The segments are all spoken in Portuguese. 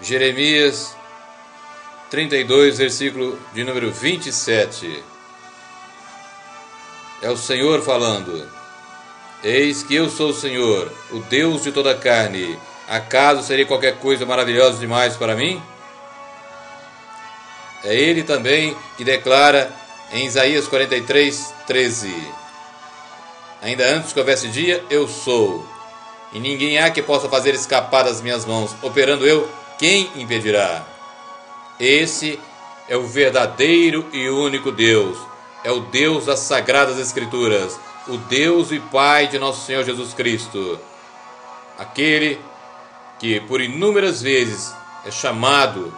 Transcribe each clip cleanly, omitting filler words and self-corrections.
Jeremias 32, versículo de número 27. É o Senhor falando: Eis que eu sou o Senhor, o Deus de toda a carne. Acaso seria qualquer coisa maravilhosa demais para mim? É Ele também que declara em Isaías 43, 13: Ainda antes que houvesse dia, eu sou, e ninguém há que possa fazer escapar das minhas mãos. Operando eu, quem impedirá? Esse é o verdadeiro e único Deus. É o Deus das Sagradas Escrituras, o Deus e Pai de nosso Senhor Jesus Cristo. Aquele que por inúmeras vezes é chamado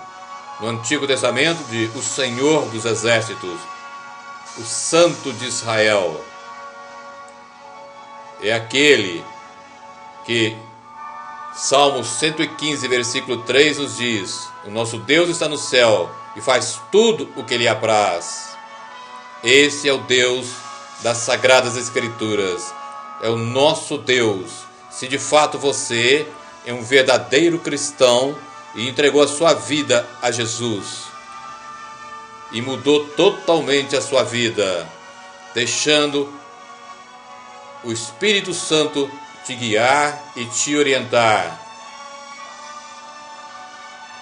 no Antigo Testamento de o Senhor dos Exércitos, o Santo de Israel. É aquele que Salmo 115, versículo 3 nos diz: o nosso Deus está no céu e faz tudo o que lhe apraz. Esse é o Deus das Sagradas Escrituras, é o nosso Deus. Se de fato você é um verdadeiro cristão e entregou a sua vida a Jesus e mudou totalmente a sua vida, deixando o Espírito Santo te guiar e te orientar.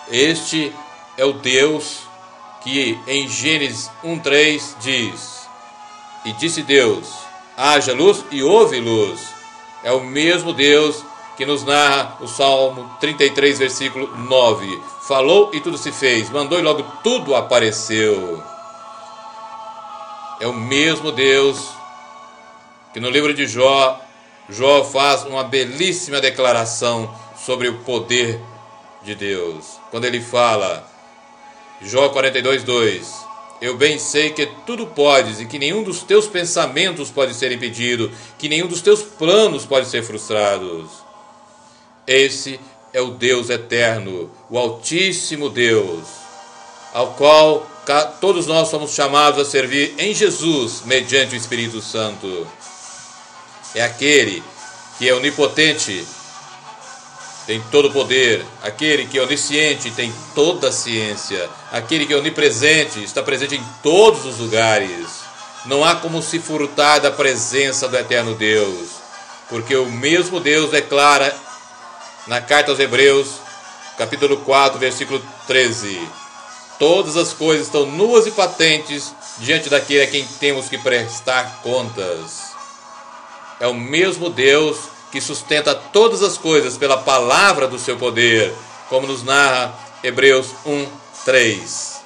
Este é o Deus que em Gênesis 1:3 diz: E disse Deus, haja luz, e houve luz. É o mesmo Deus que nos narra o Salmo 33, versículo 9. Falou e tudo se fez, mandou e logo tudo apareceu. É o mesmo Deus que no livro de Jó faz uma belíssima declaração sobre o poder de Deus. Quando ele fala, Jó 42:2, eu bem sei que tudo podes e que nenhum dos teus pensamentos pode ser impedido, que nenhum dos teus planos pode ser frustrado. Esse é o Deus eterno, o Altíssimo Deus, ao qual todos nós somos chamados a servir em Jesus, mediante o Espírito Santo. É aquele que é onipotente, tem todo o poder, aquele que é onisciente, tem toda a ciência, aquele que é onipresente, está presente em todos os lugares. Não há como se furtar da presença do eterno Deus, porque o mesmo Deus declara na carta aos Hebreus, capítulo 4, versículo 13, todas as coisas estão nuas e patentes diante daquele a quem temos que prestar contas. É o mesmo Deus que sustenta todas as coisas pela palavra do seu poder, como nos narra Hebreus 1:3.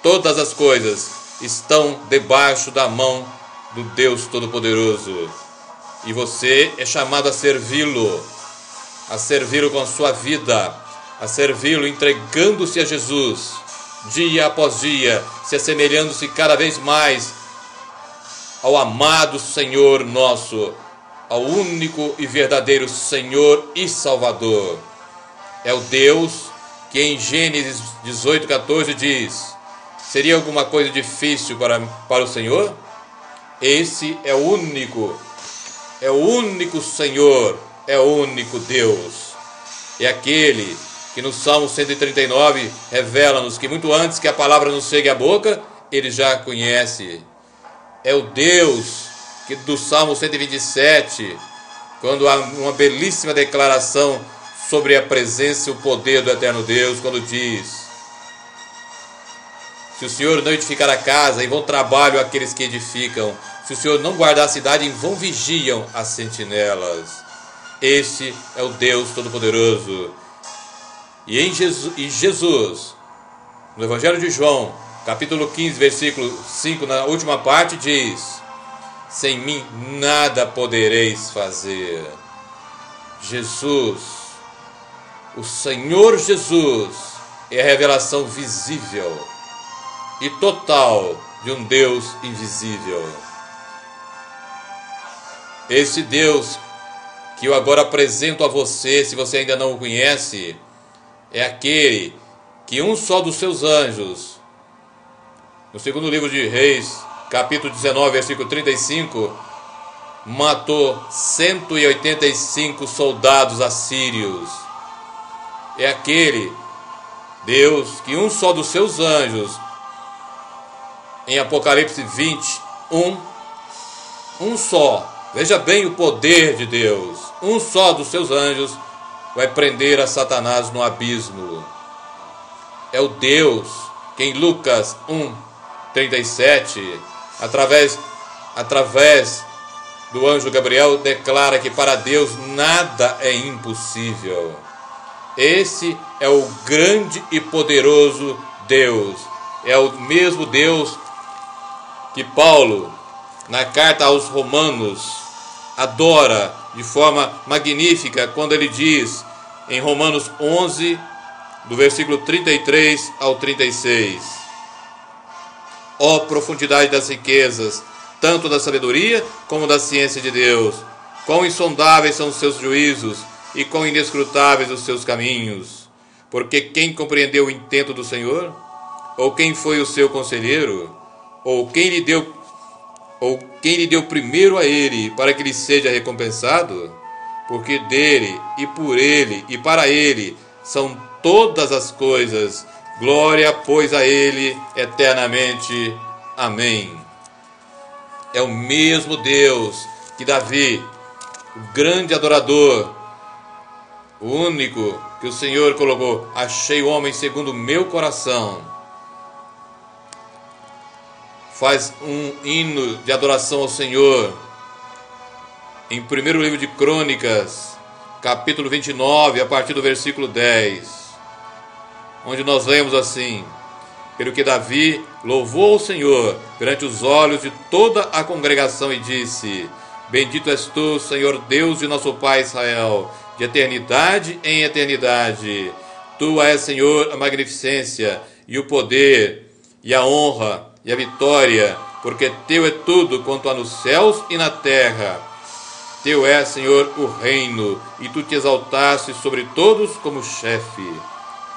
Todas as coisas estão debaixo da mão do Deus Todo-Poderoso. E você é chamado a servi-lo com sua vida, a servi-lo entregando-se a Jesus, dia após dia, se assemelhando-se cada vez mais ao amado Senhor nosso, ao único e verdadeiro Senhor e Salvador. É o Deus que em Gênesis 18:14 diz: seria alguma coisa difícil para o Senhor? Esse é o único Senhor, é o único Deus. É aquele que no Salmo 139 revela-nos que muito antes que a palavra nos chegue à boca, Ele já a conhece. É o Deus que do Salmo 127, quando há uma belíssima declaração sobre a presença e o poder do eterno Deus, quando diz: se o Senhor não edificar a casa, em vão trabalham aqueles que edificam. Se o Senhor não guardar a cidade, em vão vigiam as sentinelas. Esse é o Deus Todo-Poderoso. E em Jesus, no Evangelho de João, capítulo 15, versículo 5, na última parte, diz: sem mim nada podereis fazer. Jesus, o Senhor Jesus, é a revelação visível e total de um Deus invisível. Esse Deus que eu agora apresento a você, se você ainda não o conhece, é aquele que um só dos seus anjos, no segundo livro de Reis, capítulo 19, versículo 35, matou 185 soldados assírios. é aquele Deus que um só dos seus anjos, em Apocalipse 21, um só, veja bem o poder de Deus, um só dos seus anjos vai prender a Satanás no abismo. É o Deus que em Lucas 1:37, através do anjo Gabriel, declara que para Deus nada é impossível. Esse é o grande e poderoso Deus. É o mesmo Deus que Paulo, na carta aos Romanos, adora de forma magnífica quando ele diz em Romanos 11, do versículo 33 ao 36: ó profundidade das riquezas, tanto da sabedoria como da ciência de Deus, quão insondáveis são os seus juízos e quão inescrutáveis os seus caminhos. Porque quem compreendeu o intento do Senhor? Ou quem foi o seu conselheiro? Ou quem lhe deu primeiro a ele, para que lhe seja recompensado? Porque dele, e por ele, e para ele, são todas as coisas. Glória, pois, a ele eternamente. Amém. É o mesmo Deus que Davi, o grande adorador, o único que o Senhor colocou: achei o homem segundo o meu coração. Faz um hino de adoração ao Senhor em 1º livro de Crônicas, capítulo 29, a partir do versículo 10, onde nós lemos assim: pelo que Davi louvou o Senhor perante os olhos de toda a congregação e disse: bendito és tu, Senhor Deus de nosso Pai Israel, de eternidade em eternidade. Tu és, Senhor, a magnificência e o poder e a honra e a vitória, porque teu é tudo quanto há nos céus e na terra. Teu é, Senhor, o reino, e tu te exaltaste sobre todos como chefe.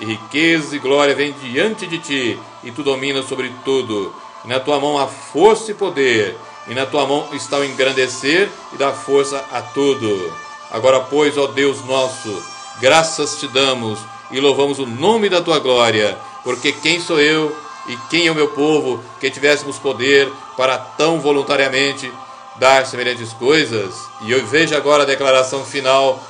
E riqueza e glória vêm diante de ti, e tu dominas sobre tudo. E na tua mão há força e poder, e na tua mão está o engrandecer e dar força a tudo. Agora, pois, ó Deus nosso, graças te damos e louvamos o nome da tua glória, porque quem sou eu e quem é o meu povo que tivéssemos poder para tão voluntariamente dar semelhantes coisas? E eu vejo agora a declaração final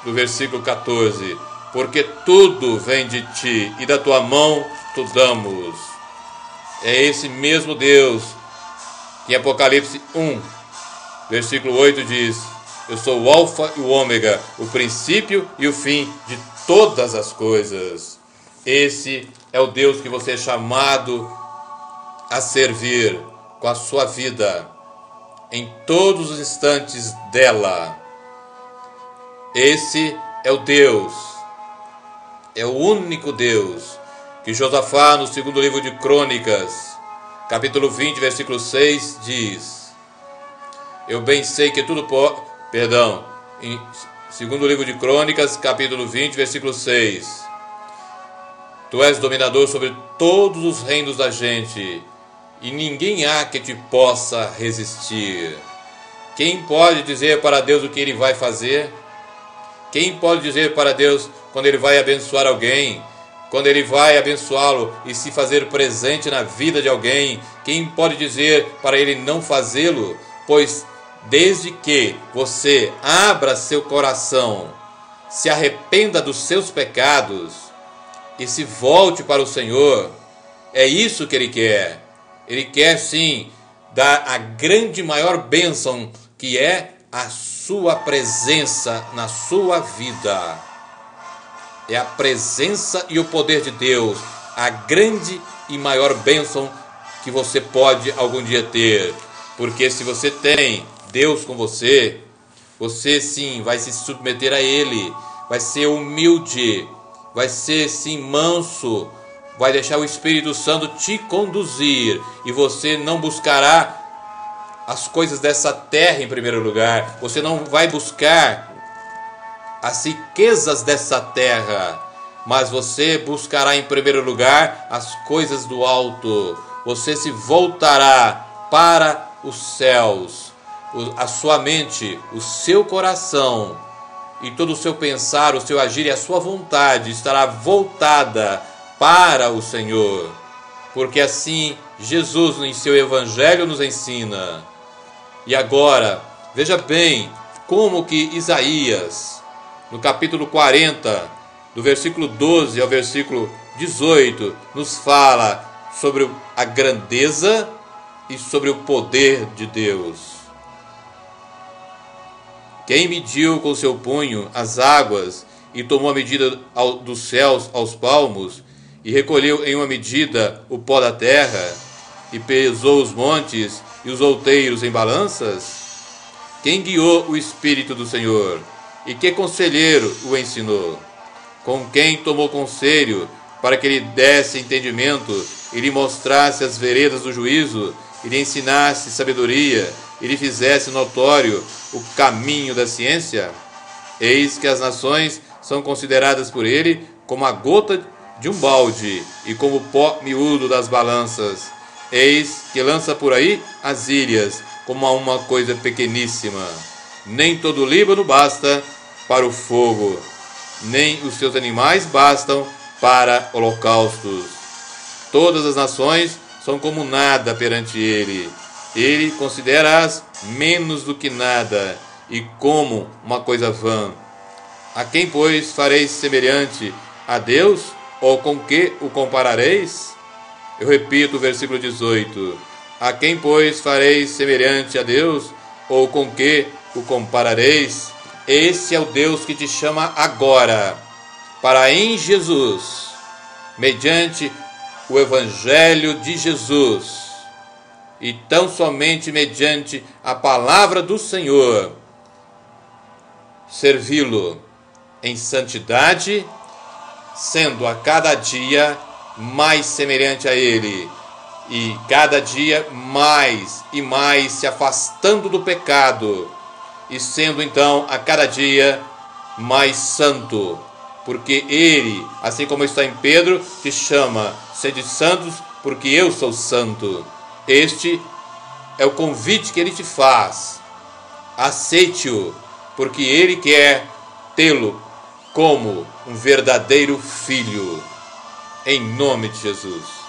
do versículo 14: porque tudo vem de ti e da tua mão tu damos. É esse mesmo Deus que em Apocalipse 1, versículo 8 diz: eu sou o alfa e o ômega, o princípio e o fim de todas as coisas. Esse é o Deus que você é chamado a servir com a sua vida, em todos os instantes dela. Esse é o Deus, é o único Deus que Josafá, no 2º livro de Crônicas, capítulo 20, versículo 6, diz: eu bem sei que tudo pode... em 2º livro de Crônicas, capítulo 20, versículo 6: tu és dominador sobre todos os reinos da gente, e ninguém há que te possa resistir. Quem pode dizer para Deus o que Ele vai fazer? Quem pode dizer para Deus quando Ele vai abençoar alguém? Quando Ele vai abençoá-lo e se fazer presente na vida de alguém? Quem pode dizer para Ele não fazê-lo? Pois desde que você abra seu coração, se arrependa dos seus pecados e se volte para o Senhor, é isso que Ele quer. Ele quer sim dar a grande maior bênção, que é a sua presença na sua vida. É a presença e o poder de Deus, a grande e maior bênção que você pode algum dia ter. Porque se você tem Deus com você, você sim vai se submeter a Ele, vai ser humilde, vai ser sim manso, vai deixar o Espírito Santo te conduzir, e você não buscará as coisas dessa terra em primeiro lugar, você não vai buscar as riquezas dessa terra, mas você buscará em primeiro lugar as coisas do alto. Você se voltará para os céus, a sua mente, o seu coração e todo o seu pensar, o seu agir e a sua vontade estará voltada para o Senhor. Porque assim Jesus em seu Evangelho nos ensina. E agora, veja bem como que Isaías, no capítulo 40, do versículo 12 ao versículo 18, nos fala sobre a grandeza e sobre o poder de Deus. Quem mediu com seu punho as águas e tomou a medida dos céus aos palmos, e recolheu em uma medida o pó da terra, e pesou os montes e os outeiros em balanças? Quem guiou o Espírito do Senhor? E que conselheiro o ensinou? Com quem tomou conselho para que lhe desse entendimento e lhe mostrasse as veredas do juízo, e lhe ensinasse sabedoria, e lhe fizesse notório o caminho da ciência? Eis que as nações são consideradas por ele como a gota de um balde e como o pó miúdo das balanças. Eis que lança por aí as ilhas como a uma coisa pequeníssima. Nem todo o Líbano basta para o fogo, nem os seus animais bastam para holocaustos. Todas as nações são como nada perante ele. Ele considera-as menos do que nada e como uma coisa vã. A quem, pois, fareis semelhante a Deus? Ou com que o comparareis? Eu repito o versículo 18. A quem, pois, fareis semelhante a Deus? Ou com que o comparareis? Esse é o Deus que te chama agora, para em Jesus, mediante o Evangelho de Jesus, e tão somente mediante a palavra do Senhor, servi-lo em santidade, sendo a cada dia mais semelhante a Ele, e cada dia mais e mais se afastando do pecado, e sendo então a cada dia mais santo, porque Ele, assim como está em Pedro, te chama: sede santos, porque eu sou santo. Este é o convite que Ele te faz. Aceite-o, porque Ele quer tê-lo como um verdadeiro filho. Em nome de Jesus.